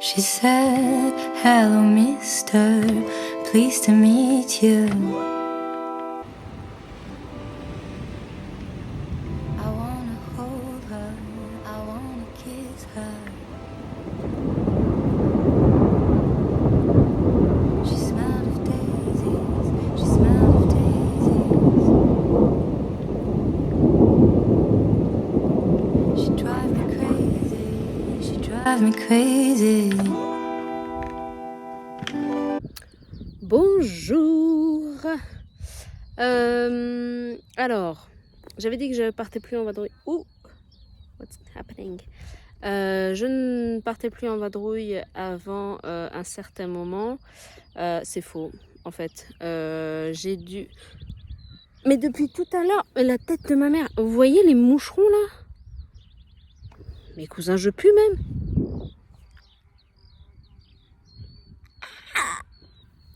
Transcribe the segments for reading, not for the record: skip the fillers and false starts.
She said, hello mister, pleased to meet you. I wanna hold her, I wanna kiss her. She smelled of daisies, she smelled of daisies. She drive me crazy, she drive me crazy. Bonjour. Alors, j'avais dit que je partais plus en vadrouille. Ouh, what's happening? Je ne partais plus en vadrouille avant un certain moment. C'est faux, en fait. J'ai dû... Mais depuis tout à l'heure, la tête de ma mère, vous voyez les moucherons là? Mes cousins, je pue même.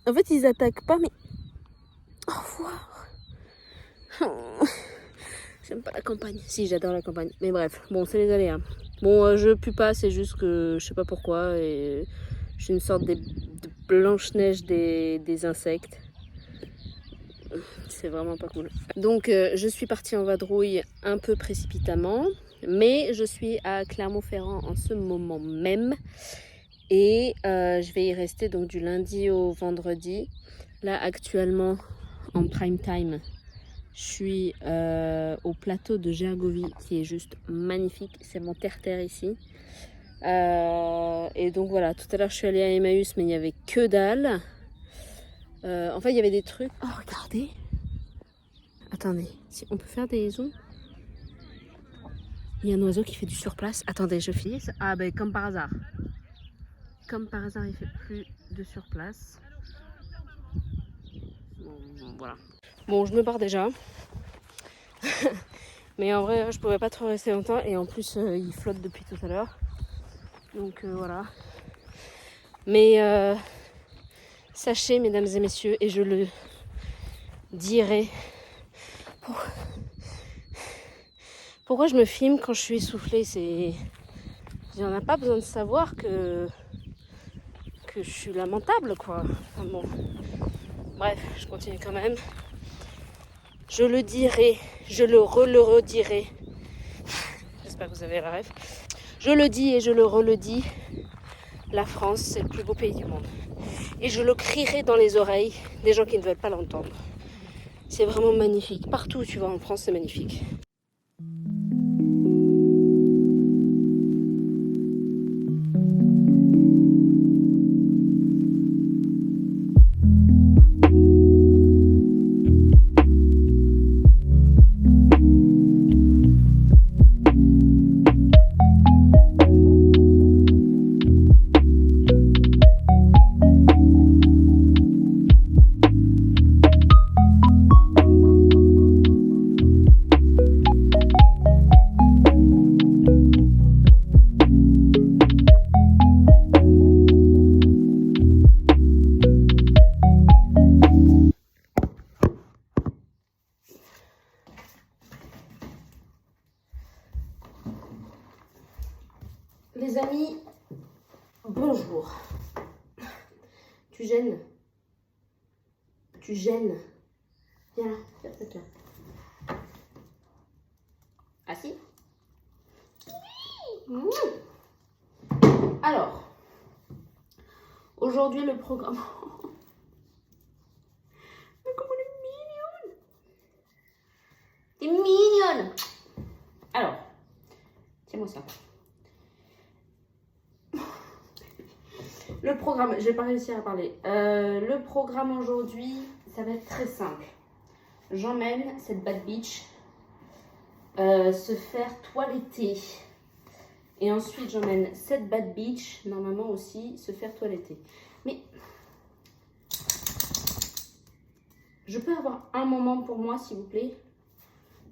En fait, ils attaquent pas, mais... Au revoir. J'aime pas la campagne. Si, j'adore la campagne. Mais bref, bon, c'est les aléas. Bon, je pue pas, c'est juste que je sais pas pourquoi. Et je suis une sorte de Blanche-Neige des insectes. C'est vraiment pas cool. Donc, je suis partie en vadrouille un peu précipitamment. Mais je suis à Clermont-Ferrand en ce moment même. Et je vais y rester donc du lundi au vendredi. Là, actuellement, en prime time, je suis au plateau de Gergovie qui est juste magnifique. C'est mon terre-terre ici. Et donc voilà, tout à l'heure je suis allée à Emmaüs, mais il n'y avait que dalle. En fait, il y avait des trucs. Oh, regardez! Attendez, si on peut faire des zooms. Il y a un oiseau qui fait du surplace. Attendez, je finis. Ah, ben comme par hasard. Comme par hasard, il fait plus de surplace. Bon, voilà. Bon, je me barre déjà. Mais en vrai, je pouvais pas trop rester longtemps. Et en plus, il flotte depuis tout à l'heure. Donc voilà. Mais sachez, mesdames et messieurs, et je le dirai, pourquoi je me filme quand je suis essoufflée, c'est... Il n'y en a pas besoin de savoir que je suis lamentable, quoi. Enfin, bon. Bref, je continue quand même. Je le dirai, je le redirai. J'espère que vous avez la ref. Je le dis et je le redis. La France, c'est le plus beau pays du monde. Et je le crierai dans les oreilles des gens qui ne veulent pas l'entendre. C'est vraiment magnifique. Partout où tu vas en France, c'est magnifique. Les amis, bonjour. Tu gênes? Tu gênes? Viens là, viens. Assis? Mmh. Alors, aujourd'hui le programme... Mais comme elle est mignonne! T'es mignonne! Alors, tiens-moi ça. Le programme, je vais pas réussir à parler. Le programme aujourd'hui, ça va être très simple. J'emmène cette bad bitch se faire toiletter. Et ensuite, j'emmène cette bad bitch, normalement aussi, se faire toiletter. Mais je peux avoir un moment pour moi, s'il vous plaît?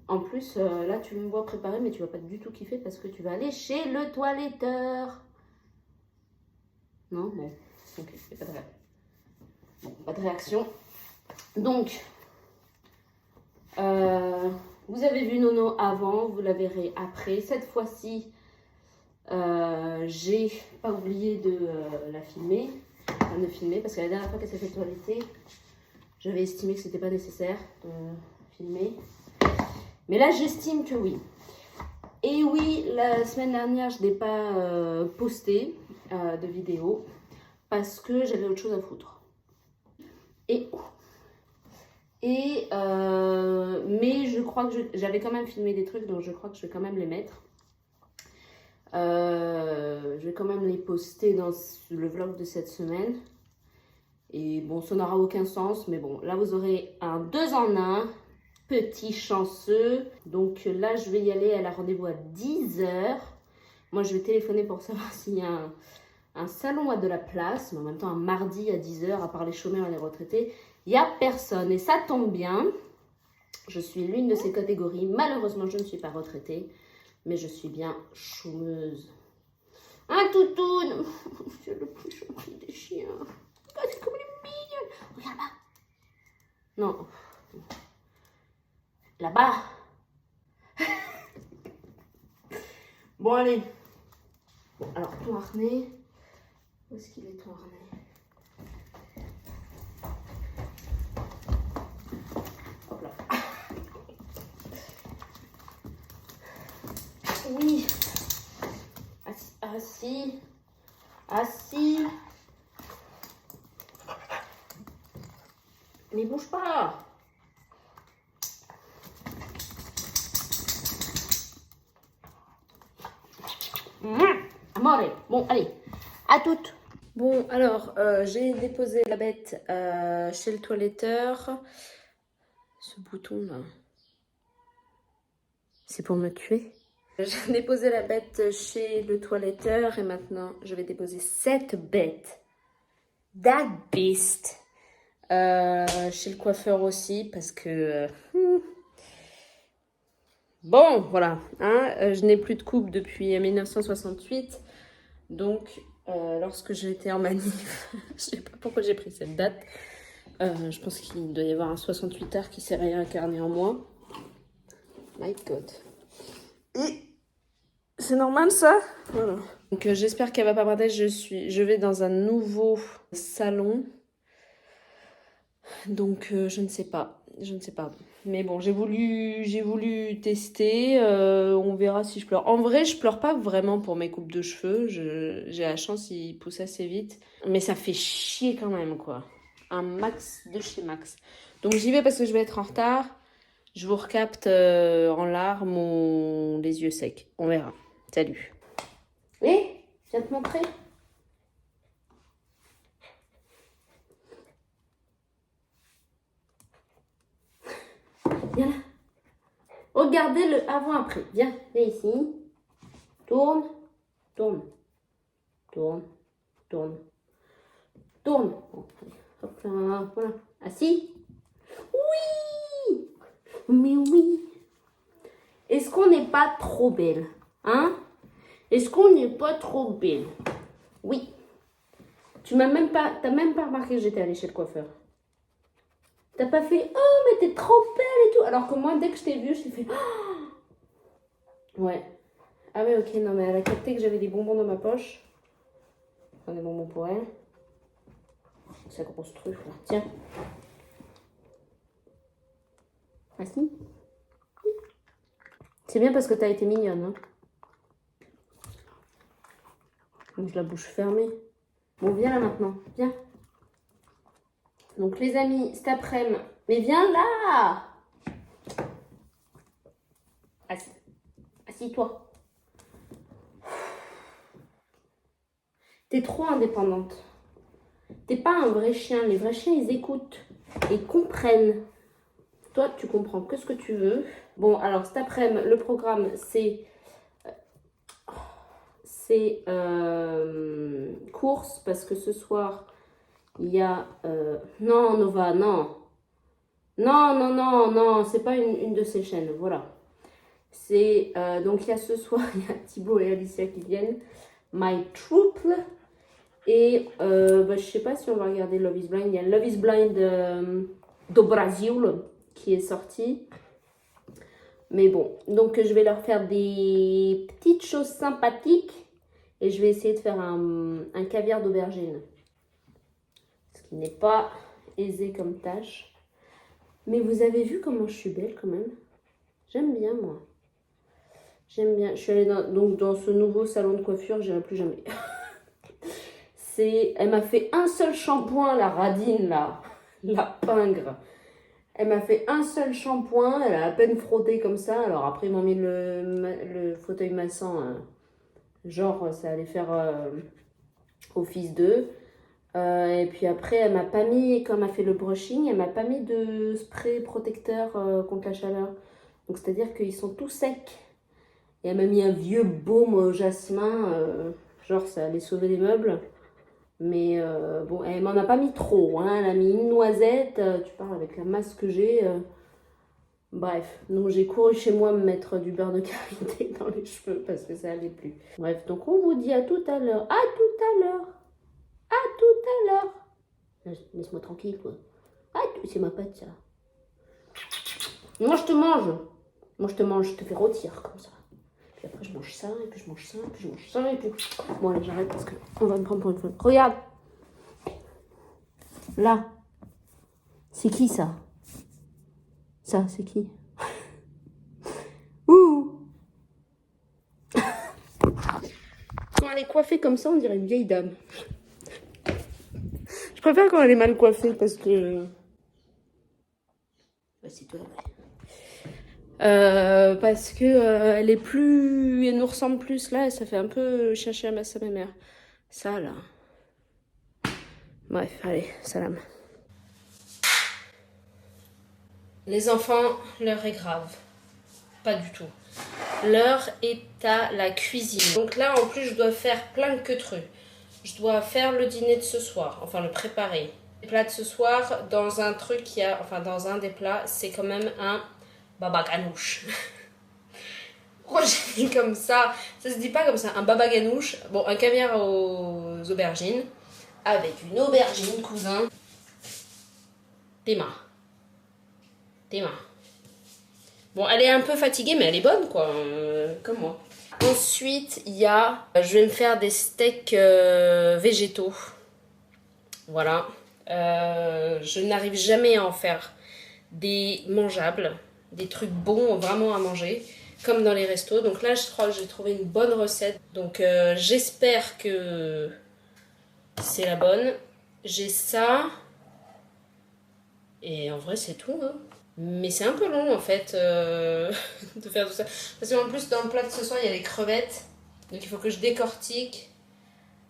En plus, là, tu me vois préparer, mais tu vas pas du tout kiffer parce que tu vas aller chez le toiletteur. Non, bon, ok, il n'y a pas de réaction. Bon, pas de réaction. Donc, vous avez vu Nono avant, vous la verrez après. Cette fois-ci, J'ai pas oublié de la filmer, de filmer, parce que la dernière fois qu'elle s'est fait toiletter, j'avais estimé que c'était pas nécessaire de filmer. Mais là, j'estime que oui. Et oui, la semaine dernière, je n'ai pas posté de vidéo parce que j'avais autre chose à foutre. Mais je crois que j'avais quand même filmé des trucs, donc je crois que je vais quand même les mettre. Je vais quand même les poster dans le vlog de cette semaine. Et bon, ça n'aura aucun sens, mais bon, là vous aurez un 2 en 1, petit chanceux. Donc là, je vais y aller, elle a rendez-vous à 10h. Moi, je vais téléphoner pour savoir s'il y a un salon à de la place, mais en même temps, un mardi à 10h, à part les chômeurs et les retraités, il n'y a personne. Et ça tombe bien, je suis l'une de ces catégories. Malheureusement, je ne suis pas retraitée, mais je suis bien chômeuse. Un toutoune, c'est le plus gentil des chiens. Regardez comme elle est mignonne. Regarde là. Non. Là-bas. Bon, allez. Bon, alors, ton harnais. Où est-ce qu'il est, ton harnais? Hop là. Oui. Assis. Assis. Mais bouge pas. Amore. Bon, allez. À toutes. Bon, alors, j'ai déposé la bête chez le toiletteur. Ce bouton-là, c'est pour me tuer. J'ai déposé la bête chez le toiletteur et maintenant, je vais déposer cette bête. That beast. Chez le coiffeur aussi parce que... Bon, voilà. Hein, je n'ai plus de coupe depuis 1968. Donc, lorsque j'étais en manif, je sais pas pourquoi j'ai pris cette date. Je pense qu'il doit y avoir un 68 heures qui s'est réincarné en moi. My God. Et c'est normal ça? Voilà. Donc j'espère qu'elle va pas partir. Je vais dans un nouveau salon. Donc je ne sais pas. Mais bon, j'ai voulu tester. On verra si je pleure. En vrai, je pleure pas vraiment pour mes coupes de cheveux. J'ai la chance, ils poussent assez vite. Mais ça fait chier quand même, quoi. Un max de chez max. Donc j'y vais parce que je vais être en retard. Je vous recapte en larmes ou les yeux secs. On verra. Salut. Oui, je viens te montrer. Viens là. Regardez le avant-après. Viens ici. Tourne. Tourne. Tourne. Tourne. Tourne. Bon, allez. Hop là. Voilà. Assis. Oui. Mais oui. Est-ce qu'on n'est pas trop belle? Hein? Est-ce qu'on n'est pas trop belle? Oui. T'as même pas remarqué que j'étais allée chez le coiffeur. T'as pas fait « Oh, mais t'es trop belle et tout !» Alors que moi, dès que je t'ai vue, je t'ai fait oh. Ouais. Ah ouais, ok, non, mais elle a capté que j'avais des bonbons dans ma poche. Enfin, des bonbons pour elle. Sa grosse truffe, là. Tiens. Assis. C'est bien parce que t'as été mignonne, hein. Donc, la bouche fermée. Bon, viens là maintenant. Viens. Donc, les amis, cet après-midi... Mais viens là! Assis. Assis-toi. T'es trop indépendante. T'es pas un vrai chien. Les vrais chiens, ils écoutent. Et ils comprennent. Toi, tu comprends que ce que tu veux. Bon, alors, cet après-midi, le programme, c'est... course, parce que ce soir... Il y a... non, Nova, non. Non, c'est pas une de ces chaînes, voilà. C'est... donc, il y a ce soir, il y a Thibaut et Alicia qui viennent. My Troop. Et je sais pas si on va regarder Love is Blind. Il y a Love is Blind do Brasil qui est sorti. Mais bon, donc je vais leur faire des petites choses sympathiques. Et je vais essayer de faire un caviar d'aubergine. Ce qui n'est pas aisé comme tâche. Mais vous avez vu comment je suis belle quand même? J'aime bien moi. J'aime bien. Je suis allée dans ce nouveau salon de coiffure, j'irai plus jamais. Elle m'a fait un seul shampoing, la radine là. La pingre. Elle m'a fait un seul shampoing, elle a à peine frotté comme ça. Alors après, ils m'ont mis le fauteuil massant. Genre, ça allait faire office 2. Et puis après, elle m'a pas mis, quand elle m'a fait le brushing, elle m'a pas mis de spray protecteur contre la chaleur. Donc c'est-à-dire qu'ils sont tous secs. Et elle m'a mis un vieux baume au jasmin. Genre, ça allait sauver les meubles. Mais bon, elle m'en a pas mis trop, hein. Elle a mis une noisette, tu parles avec la masse que j'ai. Bref, donc j'ai couru chez moi me mettre du beurre de karité dans les cheveux parce que ça allait plus. Bref, donc on vous dit à tout à l'heure. À tout à l'heure. À tout à l'heure. Laisse-moi tranquille, quoi. Ah, c'est ma patte, ça. Moi, je te mange. Moi, je te mange, je te fais rôtir comme ça. Puis après, je mange ça, et puis je mange ça, et puis je mange ça, et puis... Bon, allez, j'arrête parce qu'on va me prendre pour une folle. Regarde. Là. C'est qui, ça? Ça, c'est qui? Ouh. Quand elle est coiffée comme ça, on dirait une vieille dame. Je préfère quand elle est mal coiffée parce que... Bah, c'est toi, ouais. Parce que elle est plus... Elle nous ressemble plus là, et ça fait un peu chercher à ma mère. Ça, là. Bref, allez, salam. Les enfants, l'heure est grave. Pas du tout. L'heure est à la cuisine. Donc là, en plus, je dois faire plein de queutrus. Je dois faire le dîner de ce soir, enfin le préparer. Les plats de ce soir, dans un truc qui a... Enfin, dans un des plats, c'est quand même un baba ganoush. Pourquoi j'ai dit comme ça? Ça se dit pas comme ça, un baba ganoush. Bon, un caviar aux aubergines. Avec une aubergine, cousin. Tes mains. Bon, elle est un peu fatiguée, mais elle est bonne, quoi. Comme moi. Ensuite, il y a... Je vais me faire des steaks végétaux. Voilà. Je n'arrive jamais à en faire des mangeables. Des trucs bons, vraiment à manger. Comme dans les restos. Donc là, je crois que j'ai trouvé une bonne recette. Donc j'espère que c'est la bonne. J'ai ça. Et en vrai, c'est tout, hein. Mais c'est un peu long, en fait, de faire tout ça. Parce qu'en plus, dans le plat de ce soir, il y a les crevettes. Donc il faut que je décortique.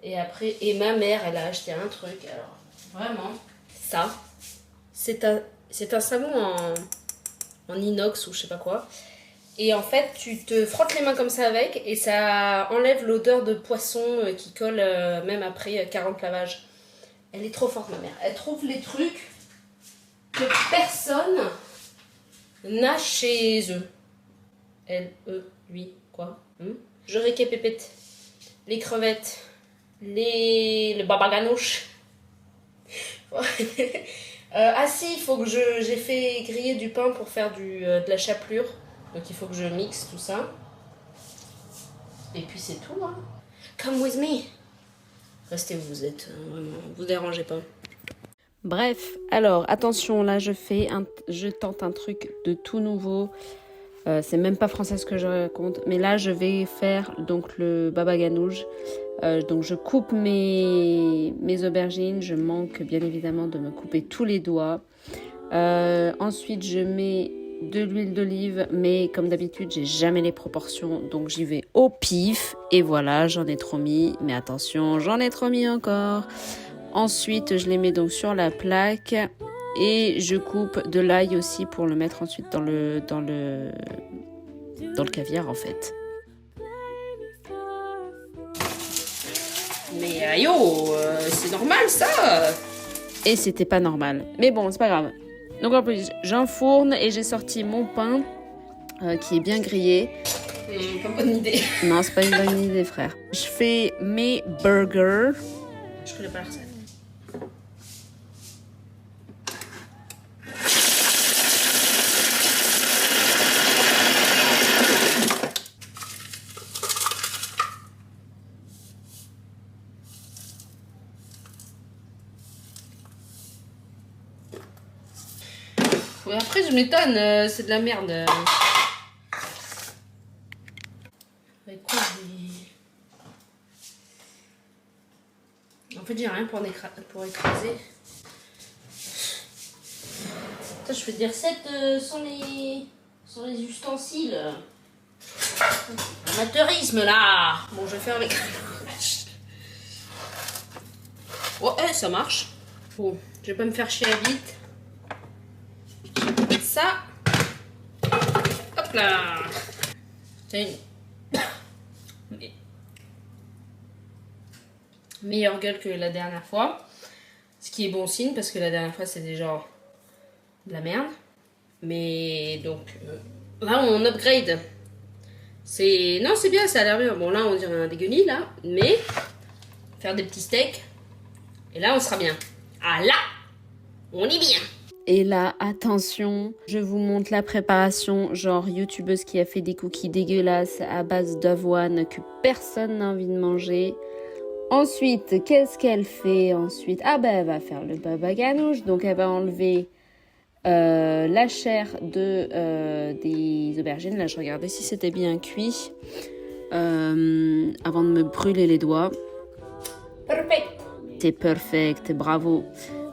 Et après, et ma mère, elle a acheté un truc. Alors, vraiment, ça, c'est un savon en inox ou je sais pas quoi. Et en fait, tu te frottes les mains comme ça avec et ça enlève l'odeur de poisson qui colle même après 40 lavages. Elle est trop forte, ma mère. Elle trouve les trucs que personne n'a chez eux. Elle, eux, lui, quoi. Je récapépète. Les crevettes, le baba ganoush. Ah si, il faut que j'ai fait griller du pain pour faire de la chapelure. Donc il faut que je mixe tout ça. Et puis c'est tout, hein. Come with me. Restez où vous êtes, hein, vraiment, vous dérangez pas. Bref, alors attention, là je tente un truc de tout nouveau. C'est même pas français ce que je raconte, mais là je vais faire donc le baba ganoush. Donc je coupe mes aubergines, je manque bien évidemment de me couper tous les doigts. Ensuite je mets de l'huile d'olive, mais comme d'habitude j'ai jamais les proportions, donc j'y vais au pif. Et voilà, j'en ai trop mis, mais attention, j'en ai trop mis encore. Ensuite je les mets donc sur la plaque et je coupe de l'ail aussi pour le mettre ensuite dans le caviar en fait. Mais aïe c'est normal ça. Et c'était pas normal. Mais bon, c'est pas grave. Donc en plus, j'enfourne et j'ai sorti mon pain qui est bien grillé. C'est pas une bonne idée. Non, c'est pas une bonne idée, frère. Je fais mes burgers. Je connais pas la recette. tu m'étonnes, c'est de la merde. Avec quoi En fait, j'ai rien pour écraser. Putain, je fais des recettes sans les ustensiles. Amateurisme là. Bon, je vais faire avec. Oh, ça marche. Bon, je vais pas me faire chier à vite. Je vais mettre ça. Hop là. C'est une meilleure gueule que la dernière fois. Ce qui est bon signe parce que la dernière fois c'était genre de la merde. Mais donc là on upgrade. Non, c'est bien, ça a l'air bien. Bon, là on dirait un dégueulis là, mais faire des petits steaks. Et là on sera bien. Ah là, on est bien. Et là, attention, je vous montre la préparation, genre youtubeuse qui a fait des cookies dégueulasses à base d'avoine que personne n'a envie de manger. Ensuite, qu'est-ce qu'elle fait ensuite? Ah ben, elle va faire le baba ganoush, donc elle va enlever la chair des aubergines. Là, je regardais si c'était bien cuit avant de me brûler les doigts. Perfect. C'est perfect, bravo.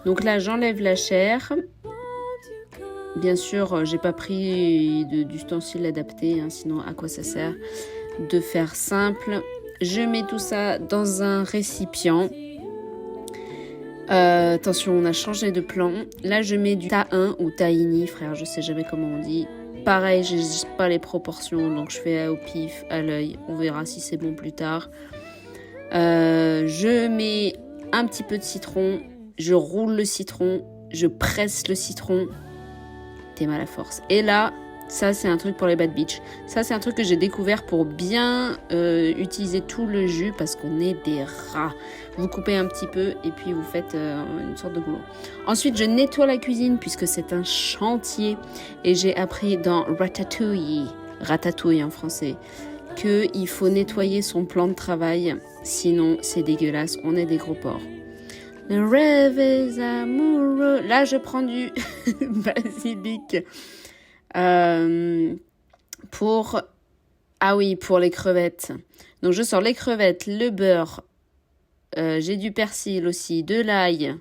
Donc là, j'enlève la chair. Bien sûr, j'ai pas pris d'ustensiles adaptés, hein, sinon à quoi ça sert de faire simple. Je mets tout ça dans un récipient. Attention, on a changé de plan. Là, je mets du tahini ou tahini, frère, je sais jamais comment on dit. Pareil, je n'ai pas les proportions, donc je fais au pif, à l'œil. On verra si c'est bon plus tard. Je mets un petit peu de citron. Je roule le citron. Je presse le citron. T'es mal à force. Et là, ça c'est un truc pour les bad bitch. Ça c'est un truc que j'ai découvert pour bien utiliser tout le jus parce qu'on est des rats. Vous coupez un petit peu et puis vous faites une sorte de boulot. Ensuite, je nettoie la cuisine puisque c'est un chantier et j'ai appris dans Ratatouille en français, qu'il faut nettoyer son plan de travail, sinon c'est dégueulasse, on est des gros porcs. Le rêve est amoureux. Là, je prends du basilic pour les crevettes. Donc, je sors les crevettes, le beurre. J'ai du persil aussi, de l'ail.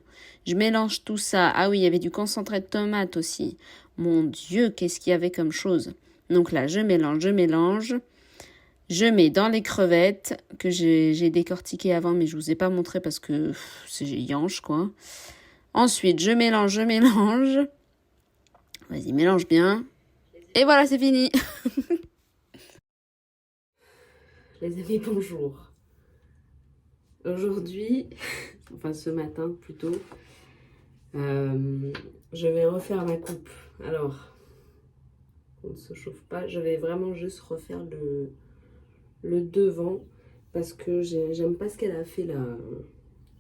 Je mélange tout ça. Ah oui, il y avait du concentré de tomate aussi. Mon Dieu, qu'est-ce qu'il y avait comme chose. Donc là, je mélange. Je mets dans les crevettes que j'ai décortiquées avant, mais je vous ai pas montré parce que c'est yanche, quoi. Ensuite, je mélange. Vas-y, mélange bien. Et voilà, c'est fini. Les amis, bonjour. Aujourd'hui, enfin ce matin plutôt, je vais refaire ma coupe. Alors, on ne se chauffe pas. Je vais vraiment juste refaire le devant parce que j'aime pas ce qu'elle a fait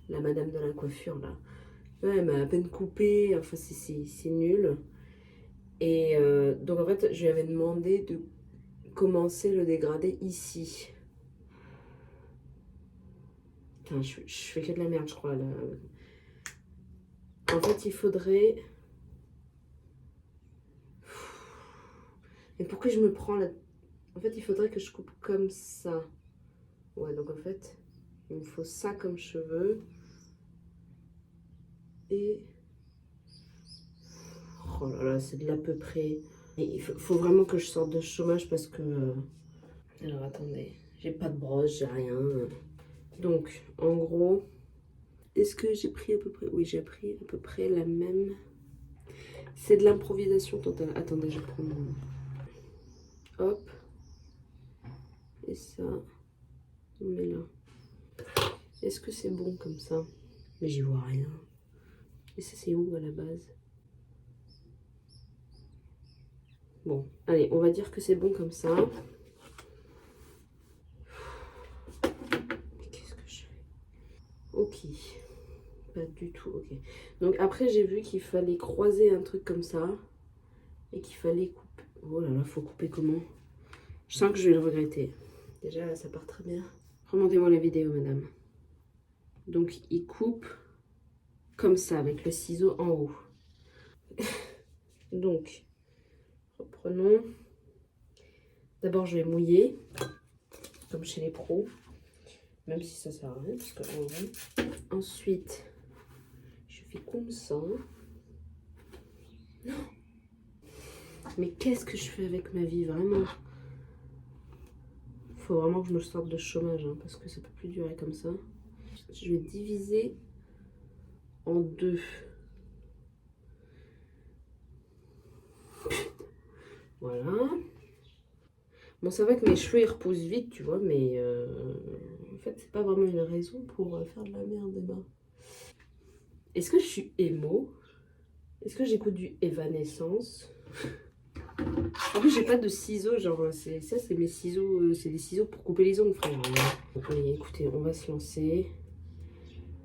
la madame de la coiffure là. Ouais, elle m'a à peine coupé, enfin c'est nul. Et donc en fait je lui avais demandé de commencer le dégradé ici. Putain, je fais que de la merde je crois là. En fait il faudrait... Mais pourquoi je me prends la... En fait il faudrait que je coupe comme ça. Ouais, donc en fait, il me faut ça comme cheveux. Et... Oh là là, c'est de l'à peu près. Et il faut vraiment que je sorte de chômage parce que... Alors attendez, j'ai pas de brosse, j'ai rien. Donc, en gros, est-ce que j'ai pris à peu près... Oui, j'ai pris à peu près la même... C'est de l'improvisation totale. Attendez, je prends mon... Hop. Et ça... On met là. Est-ce que c'est bon comme ça? Mais j'y vois rien. Et ça c'est où à la base? Bon, allez, on va dire que c'est bon comme ça. Qu'est-ce que je fais? Ok. Pas du tout, ok. Donc après j'ai vu qu'il fallait croiser un truc comme ça. Et qu'il fallait couper. Oh là là, faut couper comment? Je sens que je vais le regretter. Déjà là ça part très bien. Remontez-moi la vidéo madame. Donc il coupe comme ça avec le ciseau en haut. Donc Reprenons. D'abord, je vais mouiller, comme chez les pros, même si ça sert à rien, parce que en vrai. Ensuite, je fais comme ça. Non. Mais qu'est-ce que je fais avec ma vie, vraiment? Il faut vraiment que je me sorte de chômage, hein, parce que ça peut plus durer comme ça. Je vais diviser en deux. Voilà. Bon, c'est vrai que mes cheveux ils repoussent vite, tu vois, mais en fait, c'est pas vraiment une raison pour faire de la merde, Emma. Est-ce que je suis émo? Est-ce que j'écoute du Evanescence? En plus, j'ai pas de ciseaux, genre, ça, c'est mes ciseaux, c'est des ciseaux pour couper les ongles, frère. Oui, écoutez, on va se lancer.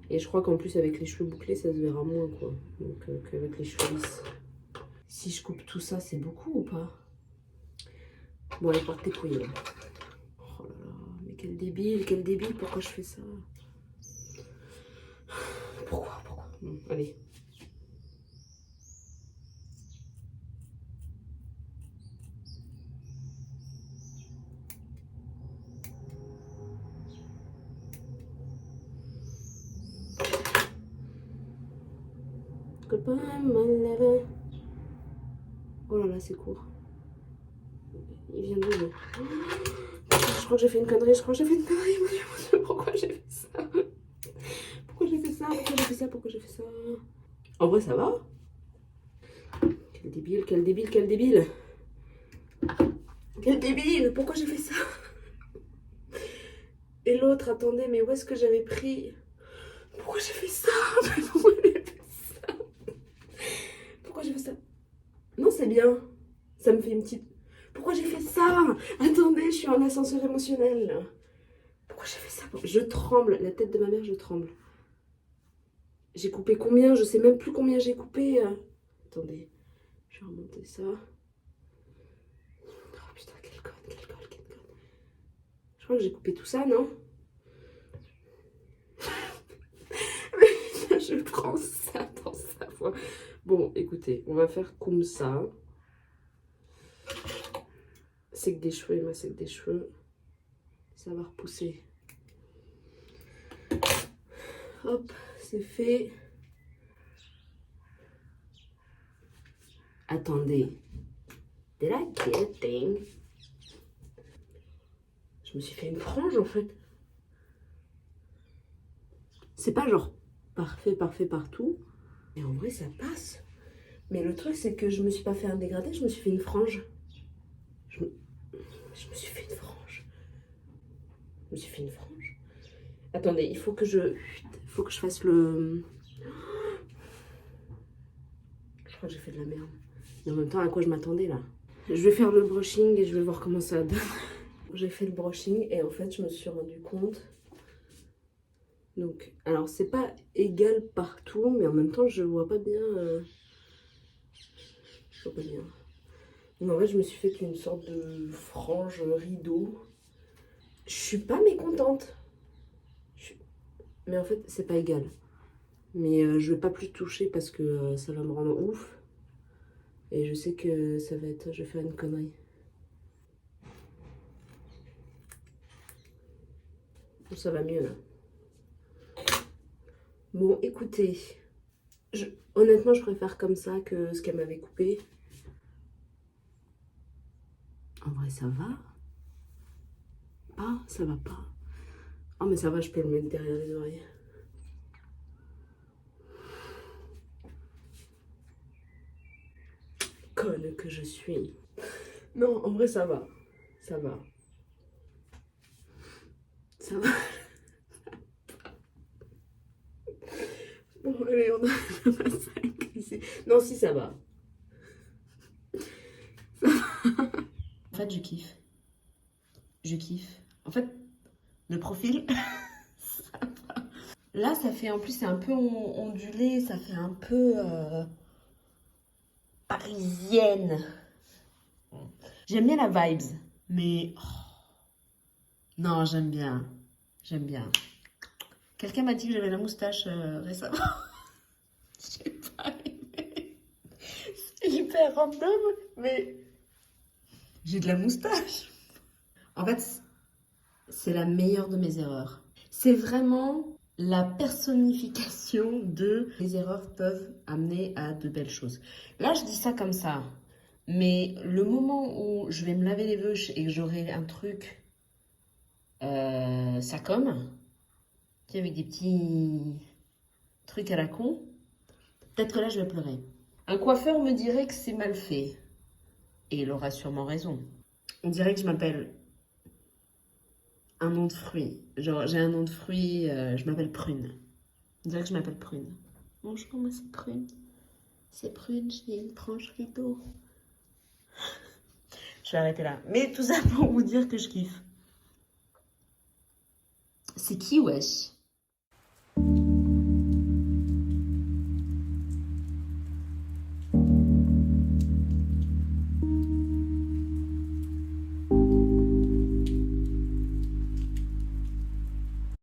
Et je crois qu'en plus, avec les cheveux bouclés, ça se verra moins, quoi. Donc, qu'avec les cheveux lisses. Si je coupe tout ça, c'est beaucoup ou pas? Bon, allez, porte tes couilles, là. Oh là là, mais quel débile, pourquoi je fais ça? Pourquoi? Bon, allez. Oh là là, c'est court. Il vient d'où, là? Je crois que j'ai fait une connerie, mon Dieu, pourquoi j'ai fait ça? Pourquoi j'ai fait ça? En vrai, ça va? Quel débile. Quel débile, pourquoi j'ai fait ça? Et l'autre, attendez, mais où est-ce que j'avais pris? Pourquoi j'ai fait ça? Pourquoi j'ai fait ça? Non, c'est bien. Ça me fait une petite... Pourquoi j'ai fait ça? Attendez, je suis en ascenseur émotionnel. Pourquoi j'ai fait ça? Je tremble. La tête de ma mère, je tremble. J'ai coupé combien? Je sais même plus combien j'ai coupé. Attendez. Je vais remonter ça. Oh putain, quel code. Je crois que j'ai coupé tout ça, non? Je prends ça dans sa voix. Bon, écoutez, on va faire comme ça. C'est que des cheveux, Emma, c'est que des cheveux. Ça va repousser. Hop, c'est fait. Attendez. Did I get a thing? Je me suis fait une frange, en fait. C'est pas genre parfait partout. Mais en vrai, ça passe. Mais le truc, c'est que je me suis pas fait un dégradé, je me suis fait une frange. Je me suis fait une frange. Attendez, il faut que je fasse le... Je crois que j'ai fait de la merde. Mais en même temps, à quoi je m'attendais, là? Je vais faire le brushing et je vais voir comment ça donne. J'ai fait le brushing et en fait, je me suis rendu compte... Donc, alors, c'est pas égal partout, mais en même temps, je vois pas bien... Je vois pas bien. Donc, en fait, je me suis fait une sorte de frange rideau. Je suis pas mécontente. Mais en fait, c'est pas égal. Mais je vais pas plus toucher parce que ça va me rendre ouf. Et je sais que ça va être... Je vais faire une connerie. Bon, ça va mieux, là. Bon, écoutez. Honnêtement, je préfère comme ça que ce qu'elle m'avait coupé. En vrai, ça va. Pas, ça va pas. Oh, mais ça va, je peux le mettre derrière les oreilles. Conne que je suis. Non, en vrai, ça va. Ça va. Ça va. Bon, allez, on a 5 ici. Non, si, ça va. En fait, je kiffe. En fait, le profil, ça va. Là, ça fait, en plus, c'est un peu ondulé, ça fait un peu parisienne. J'aime bien la vibes, mais... oh, non, j'aime bien. Quelqu'un m'a dit que j'avais la moustache récemment. J'ai pas aimé. C'est hyper random, mais J'ai de la moustache. En fait, c'est la meilleure de mes erreurs. C'est vraiment la personnification de les erreurs peuvent amener à de belles choses. Là, je dis ça comme ça. Mais le moment où je vais me laver les veuches et que j'aurai un truc ça comme, tu sais, avec des petits trucs à la con, peut-être que là, je vais pleurer. Un coiffeur me dirait que c'est mal fait. Et il aura sûrement raison. On dirait que je m'appelle un nom de fruit. Genre, j'ai un nom de fruit, je m'appelle Prune. On dirait que je m'appelle Prune. Bonjour, moi c'est Prune. C'est Prune, j'ai une tranche rideau. Je vais arrêter là. Mais tout ça pour vous dire que je kiffe. C'est qui, wesh?